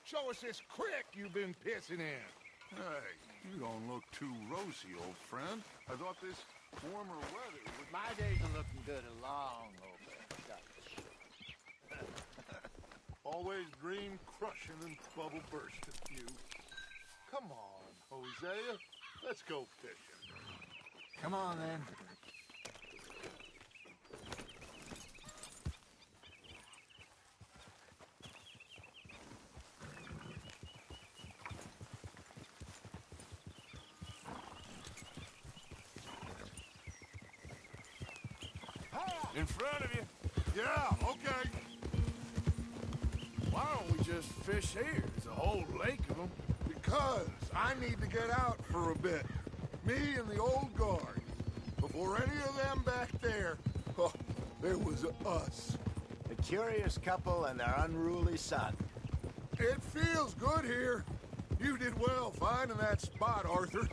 Show us this creek you've been pissing in. Hey, you don't look too rosy, old friend. I thought this warmer weather would... My days are looking good along over. Always dream crushing and bubble bursting you. Come on, Hosea. Let's go fishing. Come on, then. In front of you. Yeah, okay. Why don't we just fish here? There's a whole lake of them. Because I need to get out for a bit. Me and the old guard. Before any of them back there, oh, there was us. A curious couple and their unruly son. It feels good here. You did well finding that spot, Arthur.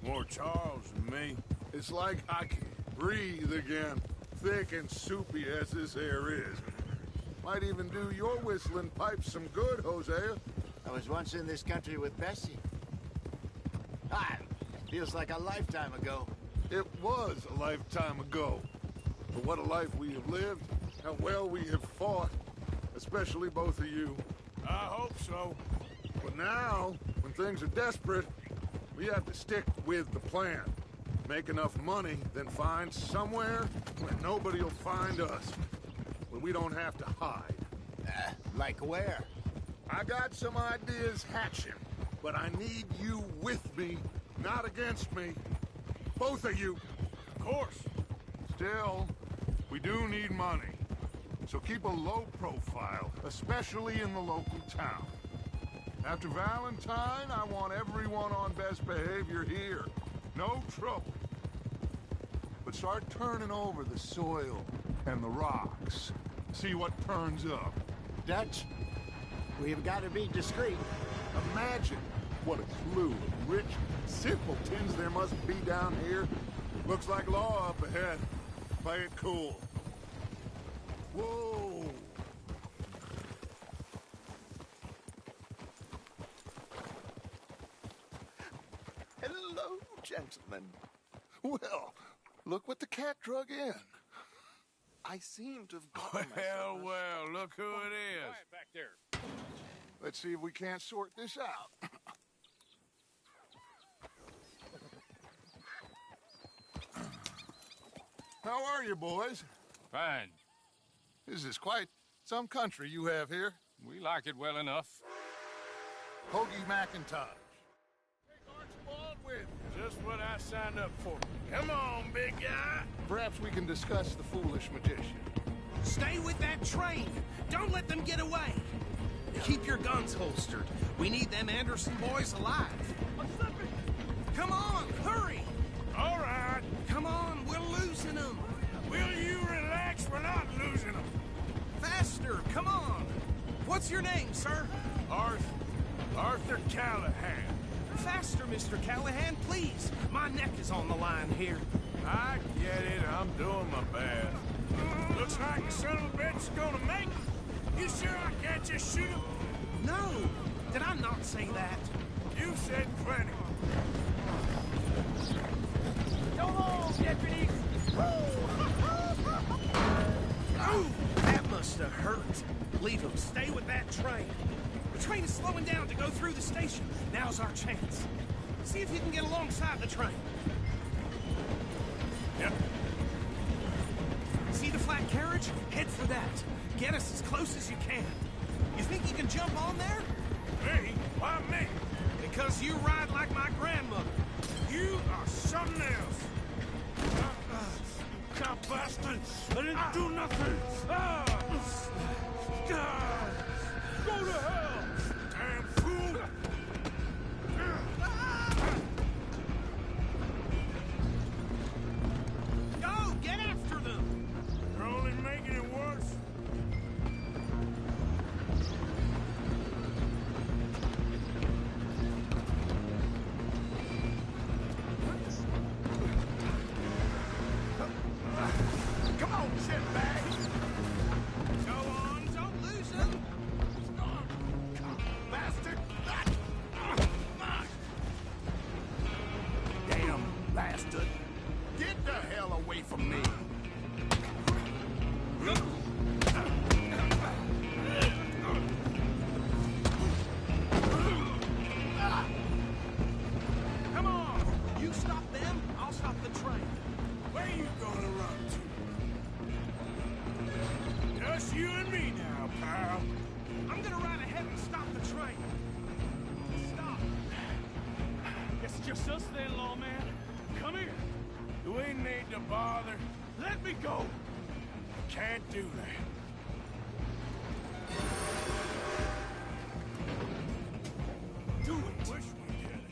More Charles than me. It's like I can breathe again. Thick and soupy as this air is. Might even do your whistling pipes some good, Hosea. I was once in this country with Bessie. Feels like a lifetime ago. It was a lifetime ago. But what a life we have lived. How well we have fought. Especially both of you. I hope so. But now, when things are desperate, we have to stick with the plan. Make enough money, then find somewhere where nobody will find us. Where we don't have to hide. Like where? I got some ideas hatching, but I need you with me, not against me. Both of you. Of course. Still, we do need money. So keep a low profile, especially in the local town. After Valentine, I want everyone on best behavior here. No trouble. But start turning over the soil and the rocks. See what turns up. Dutch, we've got to be discreet. Imagine what a clue of rich simpletons there must be down here. Looks like law up ahead. Play it cool. Whoa! Hello, gentlemen. Well, look what the cat drug in. I seem to have gotten Well, well, look who it is. Quiet back there. Let's see if we can't sort this out. How are you, boys? Fine. This is quite some country you have here. We like it well enough. Hoagie McIntosh. Take Archibald with you. Just what I signed up for. Come on, big guy. Perhaps we can discuss the foolish magician. Stay with that train. Don't let them get away. Keep your guns holstered. We need them Anderson boys alive. I'm slipping. Come on, hurry. All right. Come on, we're losing them. Will you relax? We're not losing them. Faster, come on. What's your name, sir? Arthur Callahan. Faster, Mr. Callahan, please. My neck is on the line here. I get it. I'm doing my best. Looks like the son of a bitch is gonna make it. You sure I can't just shoot him? No. Did I not say that? You said plenty. Go home, deputies! Oh, that must have hurt. Leave him. Stay with that train. The train is slowing down to go through the station. Now's our chance. See if you can get alongside the train. Yep. See the flat carriage? Head for that. Get us as close as you can. You think you can jump on there? Me? Why me? Because you ride like my grandmother. You are something else. God bastard! I didn't do nothing! Go to hell! Damn fool! Go! Get after them! You're only making it worse. Come on, shitbag! Go on, don't lose them! then, lawman. Come here. Do we need to bother? Let me go. Can't do that. Do it. Wish we did it.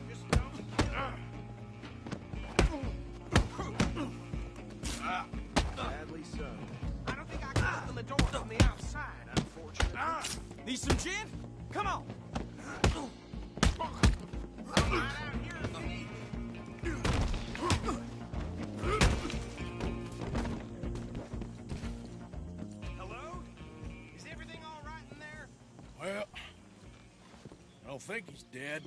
Just don't. Badly so. I don't think I can open the door from the outside, unfortunately. Need some gin? Come on. I'm right out here if you need me. Hello? Is everything all right in there? Well, I don't think he's dead.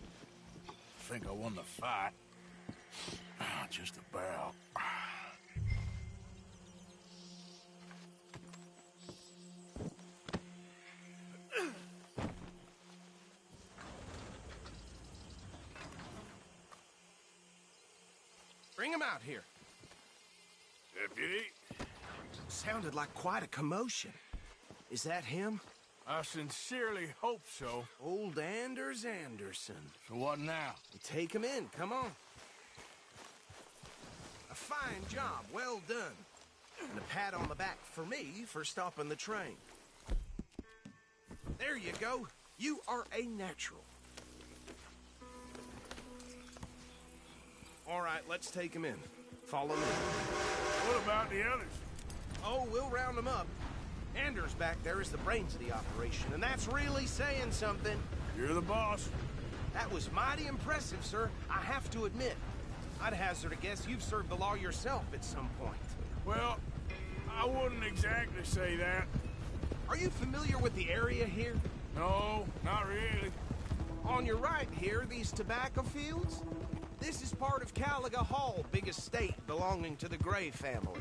I think I won the fight. Just about. Bring him out here. Deputy, Sounded like quite a commotion. Is that him? I sincerely hope so. Old Anders Anderson. So what now? Take him in, come on. A fine job, well done. And a pat on the back for me for stopping the train. There you go. You are a natural. All right, let's take him in. Follow me. What about the others? Oh, we'll round them up. Anders back there is the brains of the operation, and that's really saying something. You're the boss. That was mighty impressive, sir. I have to admit. I'd hazard a guess you've served the law yourself at some point. Well, I wouldn't exactly say that. Are you familiar with the area here? No, not really. On your right here, these tobacco fields? This is part of Caliga Hall, big estate belonging to the Gray family.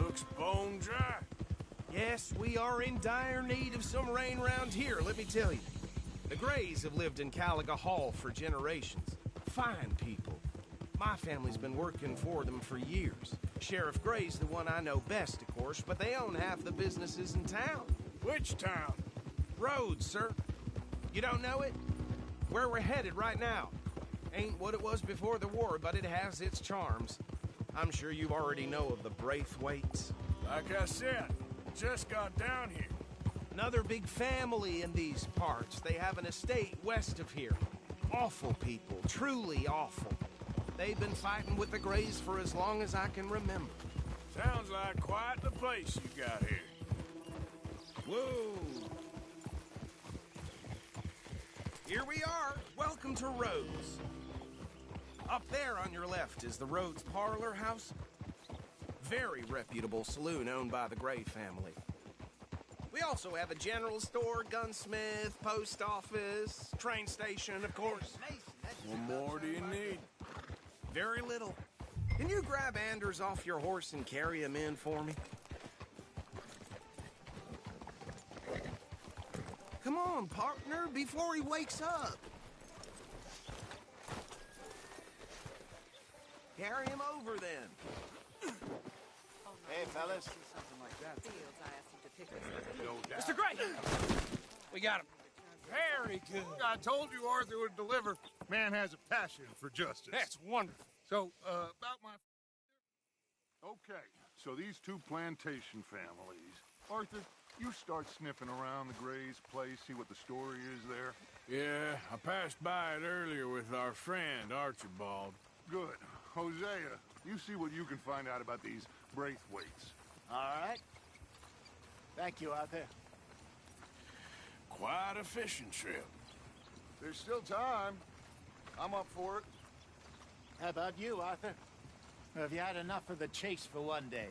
Looks bone dry. Yes, we are in dire need of some rain round here, let me tell you. The Grays have lived in Caliga Hall for generations. Fine people. My family's been working for them for years. Sheriff Gray's the one I know best, of course, but they own half the businesses in town. Which town? Rhodes, sir. You don't know it? Where we're headed right now. Ain't what it was before the war, but it has its charms. I'm sure you already know of the Braithwaites. Like I said, just got down here. Another big family in these parts. They have an estate west of here. Awful people, truly awful. They've been fighting with the Grays for as long as I can remember. Sounds like quite the place you got here. Whoa! Here we are. Welcome to Rhodes. Up there on your left is the Rhodes Parlor House. Very reputable saloon owned by the Gray family. We also have a general store, gunsmith, post office, train station, of course. What more do you need? Very little. Can you grab Anders off your horse and carry him in for me? Come on, partner, before he wakes up. Carry him over, then. Hey, fellas. Mr. Gray! We got him. Very good. I told you Arthur would deliver. Man has a passion for justice. That's wonderful. So, about my... Okay, so these two plantation families. Arthur, you start sniffing around the Gray's place, see what the story is there. Yeah, I passed by it earlier with our friend, Archibald. Good. Hosea, you see what you can find out about these Braithwaites. All right. Thank you, Arthur. Quite a fishing trip. There's still time. I'm up for it. How about you, Arthur? Or have you had enough of the chase for one day?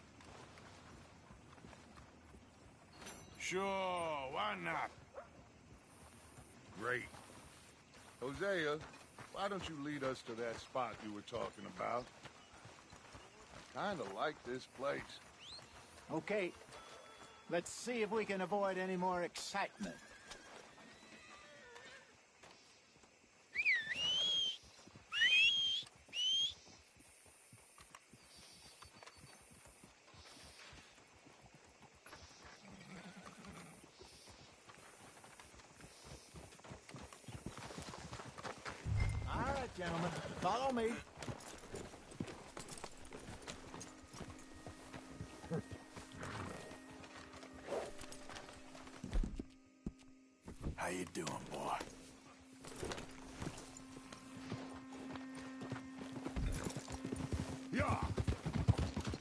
Sure, why not? Great. Hosea, why don't you lead us to that spot you were talking about? I kinda like this place. Okay. Let's see if we can avoid any more excitement. gentlemen. Follow me. How you doing, boy? Yeah.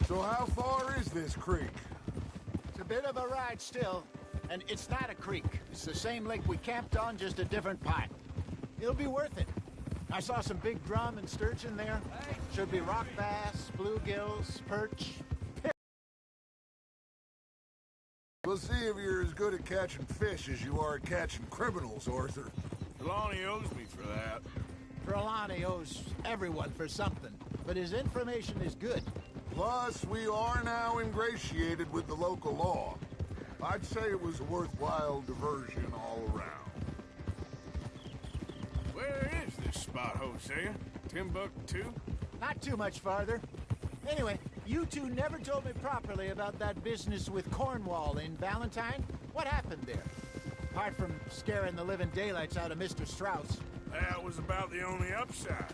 So how far is this creek? It's a bit of a ride still, and it's not a creek. It's the same lake we camped on, just a different part. It'll be worth it. I saw some big drum and sturgeon there. Should be rock bass, bluegills, perch. We'll see if you're as good at catching fish as you are at catching criminals, Arthur. Lonnie owes me for that. Trelawney owes everyone for something, but his information is good. Plus, we are now ingratiated with the local law. I'd say it was a worthwhile diversion all around. Where is this spot, Hosea? Timbuktu? Not too much farther. Anyway, you two never told me properly about that business with Cornwall in Valentine. What happened there? Apart from scaring the living daylights out of Mr. Strauss. That was about the only upside.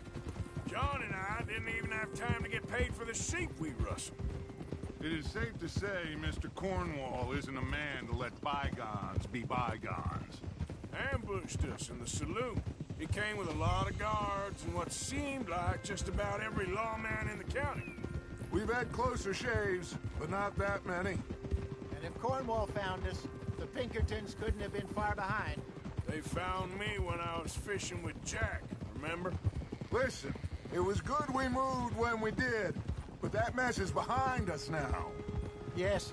John and I didn't even have time to get paid for the sheep we rustled. It is safe to say Mr. Cornwall isn't a man to let bygones be bygones. Ambushed us in the saloon. He came with a lot of guards and what seemed like just about every lawman in the county. We've had closer shaves, but not that many. And if Cornwall found us, the Pinkertons couldn't have been far behind. They found me when I was fishing with Jack, remember? Listen, it was good we moved when we did, but that mess is behind us now. Yes.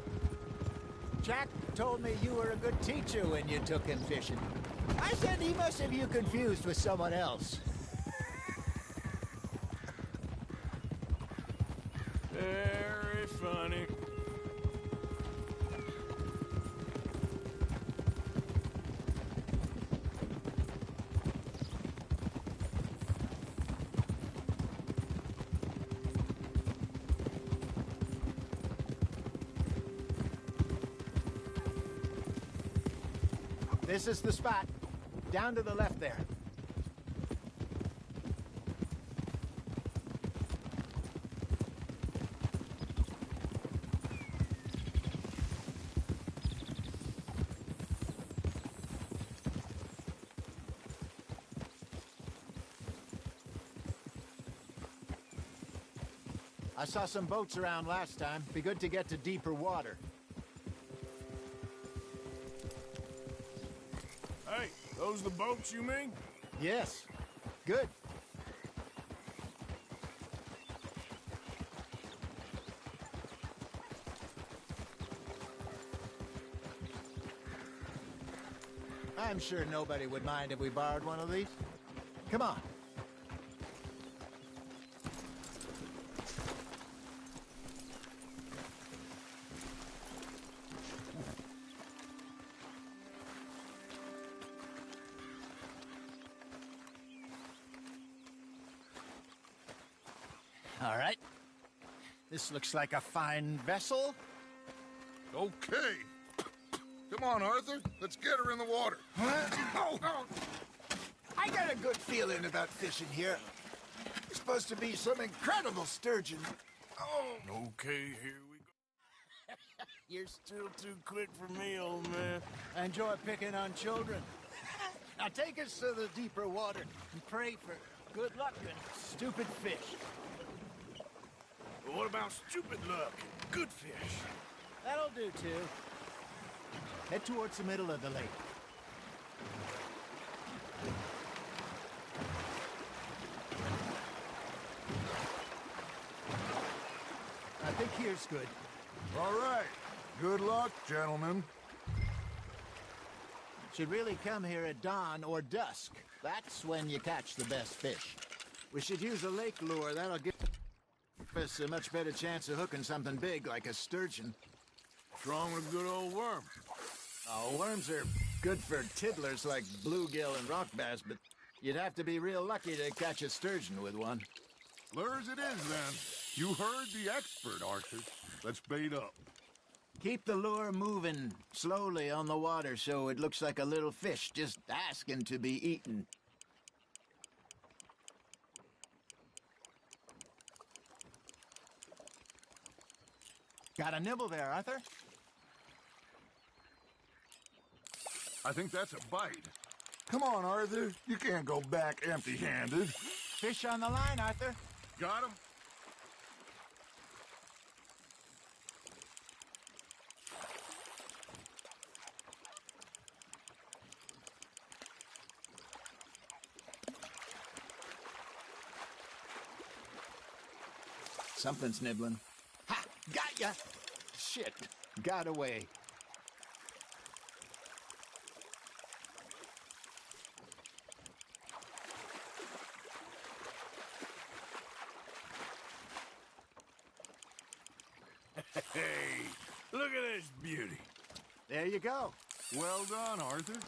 Jack told me you were a good teacher when you took him fishing. I said he must have you confused with someone else. Very funny. This is the spot. Down to the left there. I saw some boats around last time. Be good to get to deeper water. Hey, those the boats you mean? Yes. Good. I'm sure nobody would mind if we borrowed one of these. Come on. All right. This looks like a fine vessel. Okay. Come on, Arthur. Let's get her in the water. Oh. I got a good feeling about fishing here. It's supposed to be some incredible sturgeon. Oh. Okay, here we go. You're still too quick for me, old man. I enjoy picking on children. Now take us to the deeper water and pray for good luck and stupid fish. But what about stupid luck and good fish? That'll do, too. Head towards the middle of the lake. I think here's good. All right. Good luck, gentlemen. Should really come here at dawn or dusk. That's when you catch the best fish. We should use a lake lure. That'll give us a much better chance of hooking something big like a sturgeon. What's wrong with a good old worm? Oh, worms are good for tiddlers like bluegill and rock bass, but you'd have to be real lucky to catch a sturgeon with one. Lures it is, then. You heard the expert, Arthur. Let's bait up. Keep the lure moving slowly on the water so it looks like a little fish just asking to be eaten. Got a nibble there, Arthur? I think that's a bite. Come on, Arthur. You can't go back empty-handed. Fish on the line, Arthur. Got him? Something's nibbling. Ha! Got ya! Shit. Got away. Hey, look at this beauty. There you go. Well done, Arthur.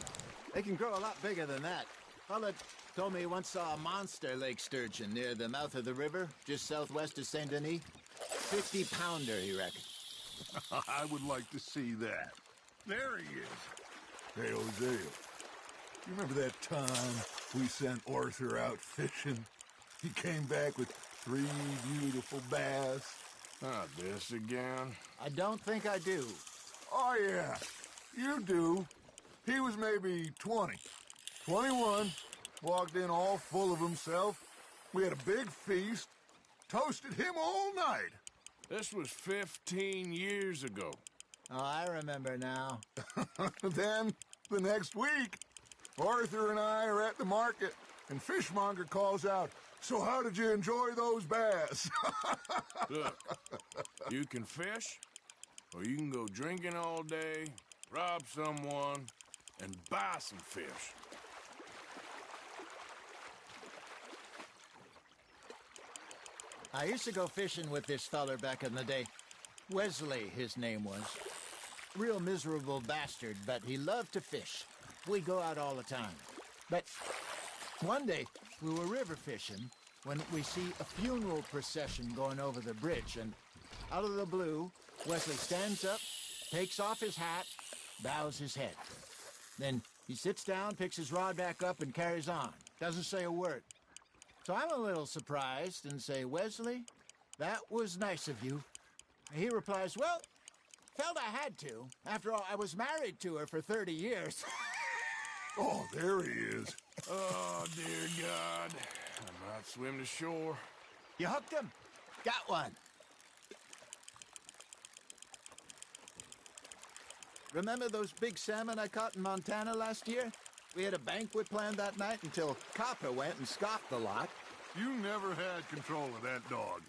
They can grow a lot bigger than that. Fella told me he once saw a monster lake sturgeon near the mouth of the river, just southwest of Saint Denis. 50-pounder, he reckoned. I would like to see that. There he is. Hey, Hosea. You remember that time we sent Arthur out fishing? He came back with 3 beautiful bass. Not this again. I don't think I do. Oh, yeah. You do. He was maybe 20. 21. Walked in all full of himself. We had a big feast. Toasted him all night. This was 15 years ago. Oh, I remember now. Then, the next week, Arthur and I are at the market, and Fishmonger calls out, "So how did you enjoy those bass?" Look, you can fish, or you can go drinking all day, rob someone, and buy some fish. I used to go fishing with this feller back in the day. Wesley, his name was. Real miserable bastard, but he loved to fish. We'd go out all the time. But one day, we were river fishing when we see a funeral procession going over the bridge, and out of the blue, Wesley stands up, takes off his hat, bows his head. Then he sits down, picks his rod back up, and carries on. Doesn't say a word. So I'm a little surprised and say, "Wesley, that was nice of you." He replies, "Well, felt I had to. After all, I was married to her for 30 years. Oh, there he is. Oh, dear God. I might swim to shore. You hooked him? Got one. Remember those big salmon I caught in Montana last year? We had a banquet planned that night until Copper went and scoffed the lot. You never had control of that dog.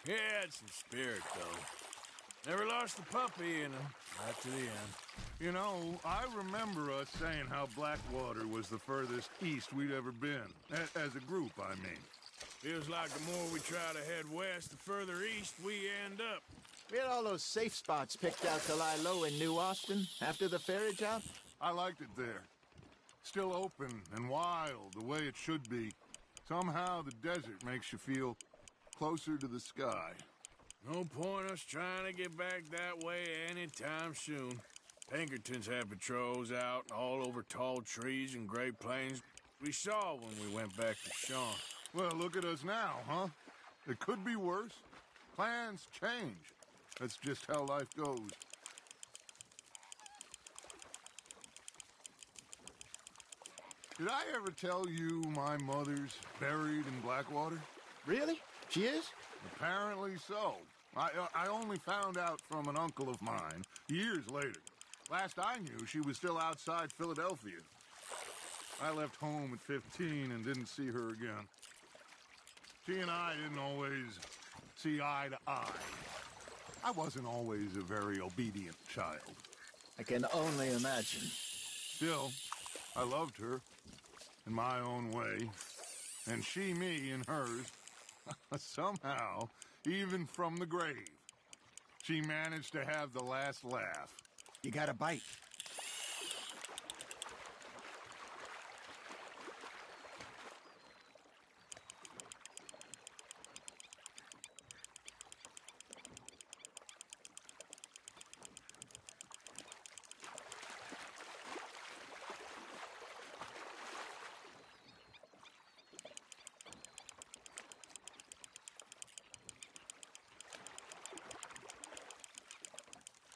He had some spirit, though. Never lost the puppy in him, right to the end. You know, I remember us saying how Blackwater was the furthest east we'd ever been. As a group, I mean. Feels like the more we try to head west, the further east we end up. We had all those safe spots picked out to lie low in New Austin after the ferry job. I liked it there. Still open and wild, the way it should be. Somehow the desert makes you feel closer to the sky. No point us trying to get back that way anytime soon. Pinkertons have patrols out all over tall trees and Great Plains. We saw when we went back to Sean. Well, look at us now, huh? It could be worse. Plans change. That's just how life goes. Did I ever tell you my mother's buried in Blackwater? Really? She is? Apparently so. I only found out from an uncle of mine years later. Last I knew, she was still outside Philadelphia. I left home at 15 and didn't see her again. She and I didn't always see eye to eye. I wasn't always a very obedient child. I can only imagine. Still, I loved her in my own way, and she me in hers. Somehow, even from the grave, she managed to have the last laugh. You got a bite.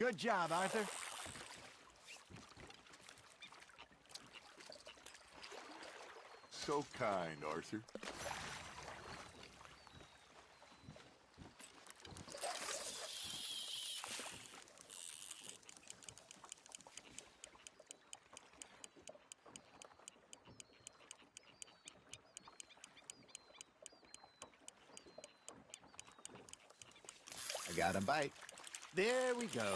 Good job, Arthur. So kind, Arthur. I got a bite. There we go.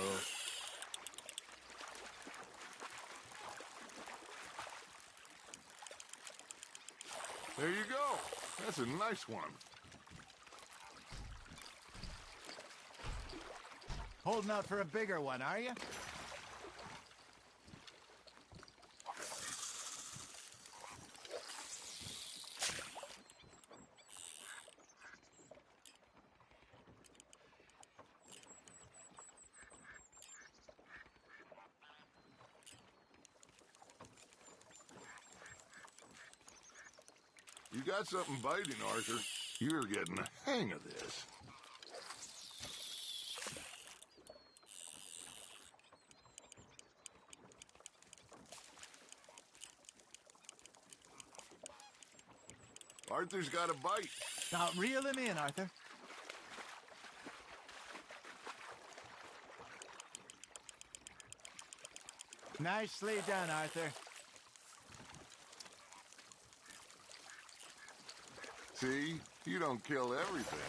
There you go. That's a nice one. Holding out for a bigger one, are you? You got something biting, Arthur. You're getting the hang of this. Arthur's got a bite. Now reel him in, Arthur. Nicely done, Arthur. See? You don't kill everything.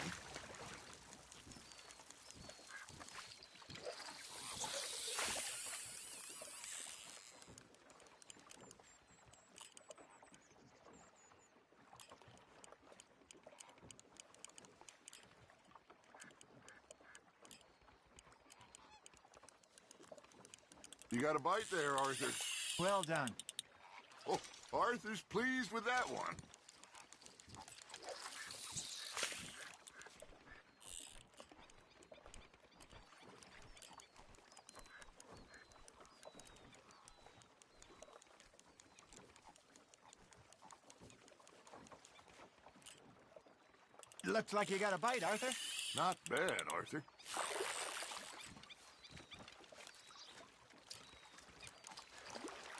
You got a bite there, Arthur. Well done. Oh, Arthur's pleased with that one. Looks like you got a bite, Arthur. Not bad, Arthur.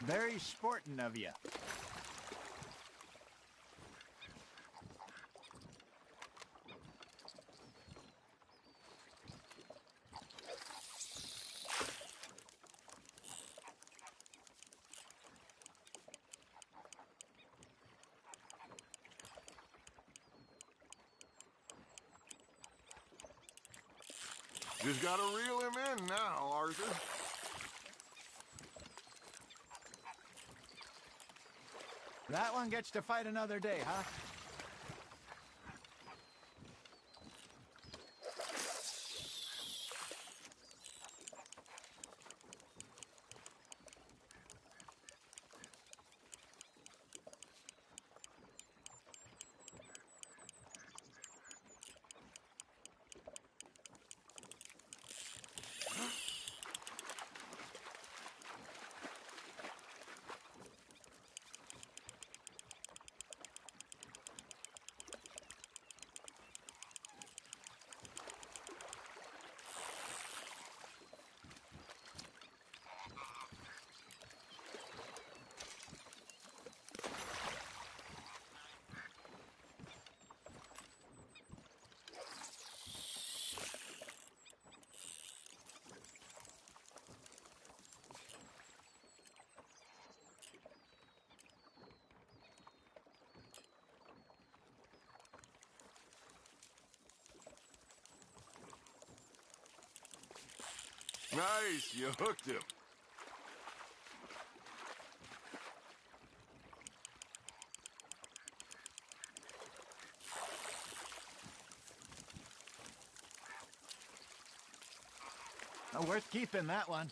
Very sporting of you. Just gotta reel him in now, Arthur. That one gets to fight another day, huh? Nice, you hooked him. Oh, worth keeping, that one.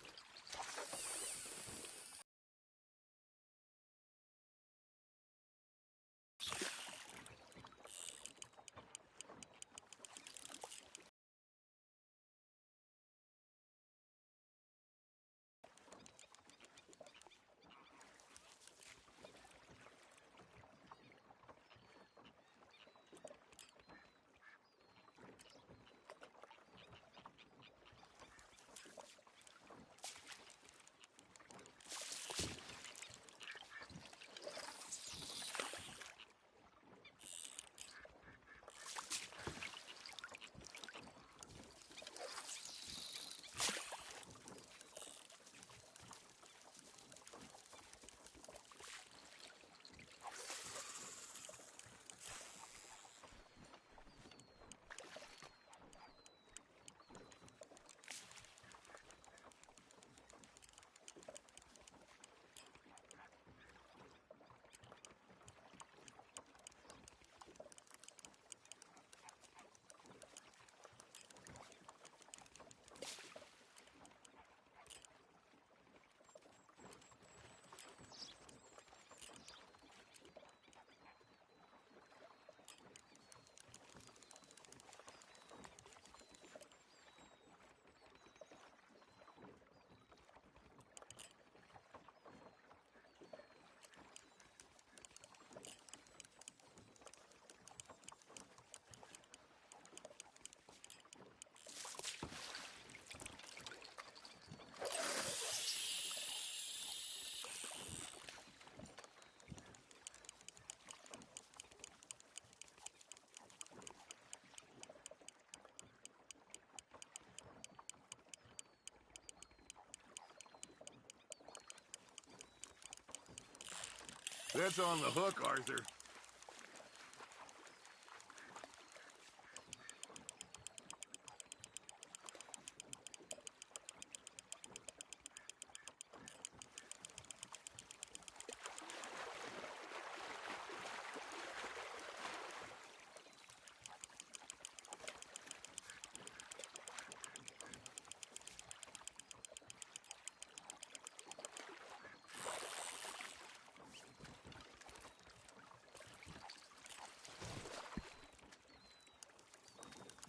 That's on the hook, Arthur.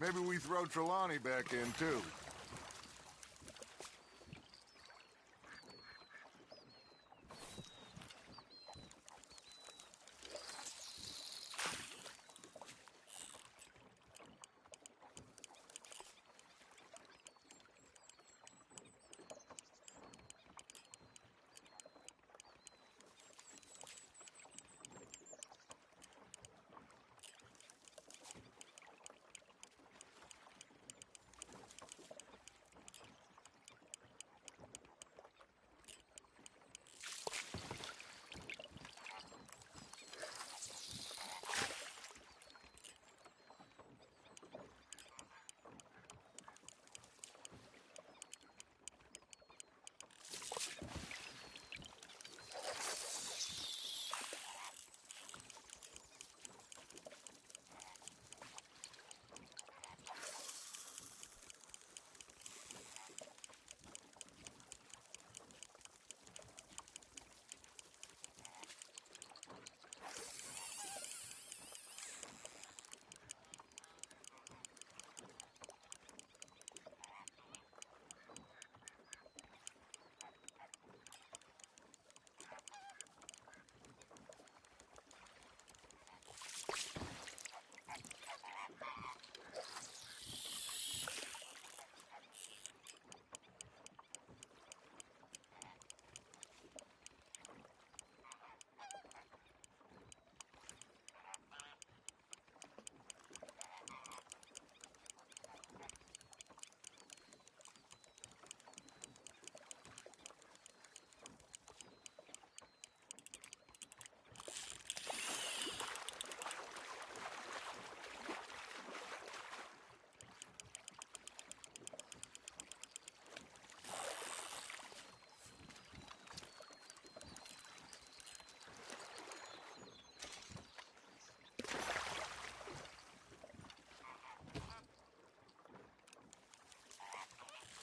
Maybe we throw Trelawney back in, too.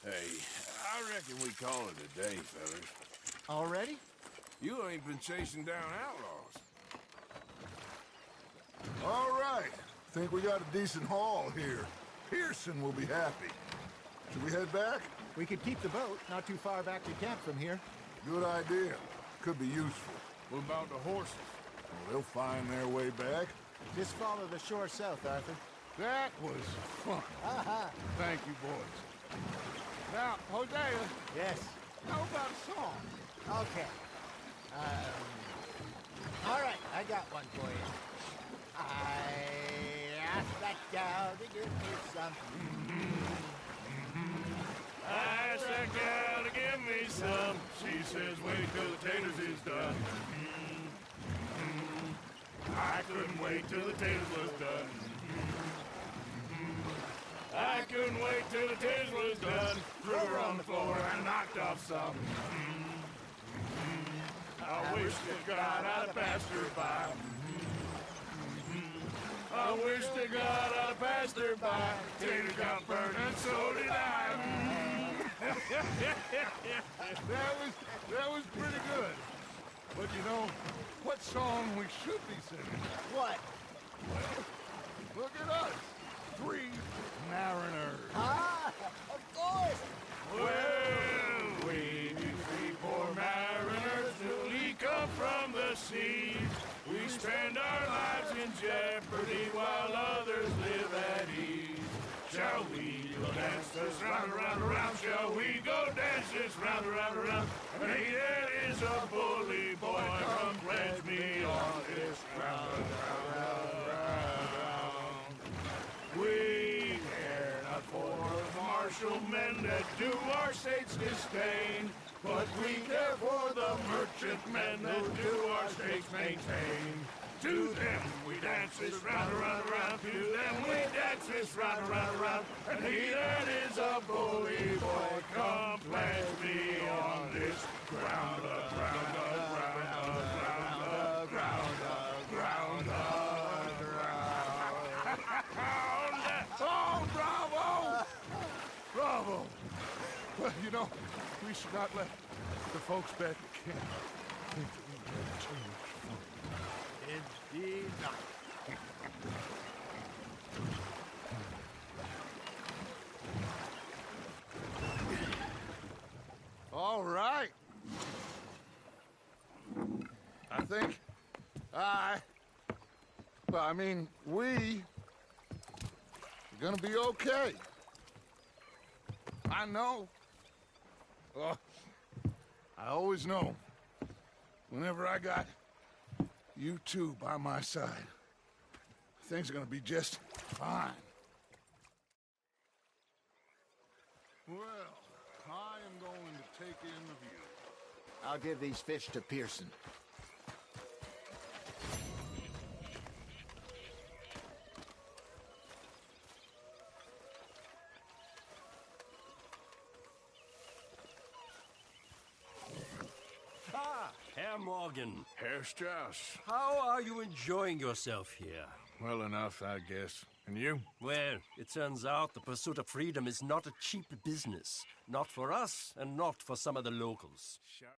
Hey, I reckon we call it a day, fellas. Already? You ain't been chasing down outlaws. All right. Think we got a decent haul here. Pearson will be happy. Should we head back? We could keep the boat not too far back to camp from here. Good idea. Could be useful. What about the horses? Well, they'll find their way back. Just follow the shore south, Arthur. That was fun. Thank you, boys. Now, Hosea, Yes. how about a song? Okay. All right, I got one for you. I asked that gal to give me some. I asked that gal to give me some. She says, wait till the taters is done. I couldn't wait till the taters was done. I couldn't wait till the taters was done. Threw her on the floor and knocked off some. I wish to God I'd passed her by. I wish to God I'd passed her by. Tater got burned and so did I. That was pretty good. But you know, what song we should be singing? What? Look at us. 3 mariners. Ah, of course. Well, we three poor mariners newly come from the sea. We spend our lives in jeopardy while others live at ease. Shall we go dance this round, around, around? Shall we go dance this round, around, around? Hey, that is a bully boy. Come pledge me on this round, round, round, round. We care not for the martial men that do our state's disdain, but we care for the merchant men that do our states maintain. To them we dance this round, around, around. To them we dance this round, around, around. And he that is a bully boy, come plant me on this ground, ground, ground, ground, ground, ground. Oh, bravo! Bravo! Well, you know, we should not let the folks back at camp think that we've had too much fun. Indeed not. All right. I think we're gonna be okay. I know. I always know. Whenever I got you two by my side, things are gonna be just fine. Well, I am going to take in the view. I'll give these fish to Pearson. Ah, Herr Morgan. Herr Strauss. How are you enjoying yourself here? Well enough, I guess. And you? Well, it turns out the pursuit of freedom is not a cheap business. Not for us, and not for some of the locals. Shut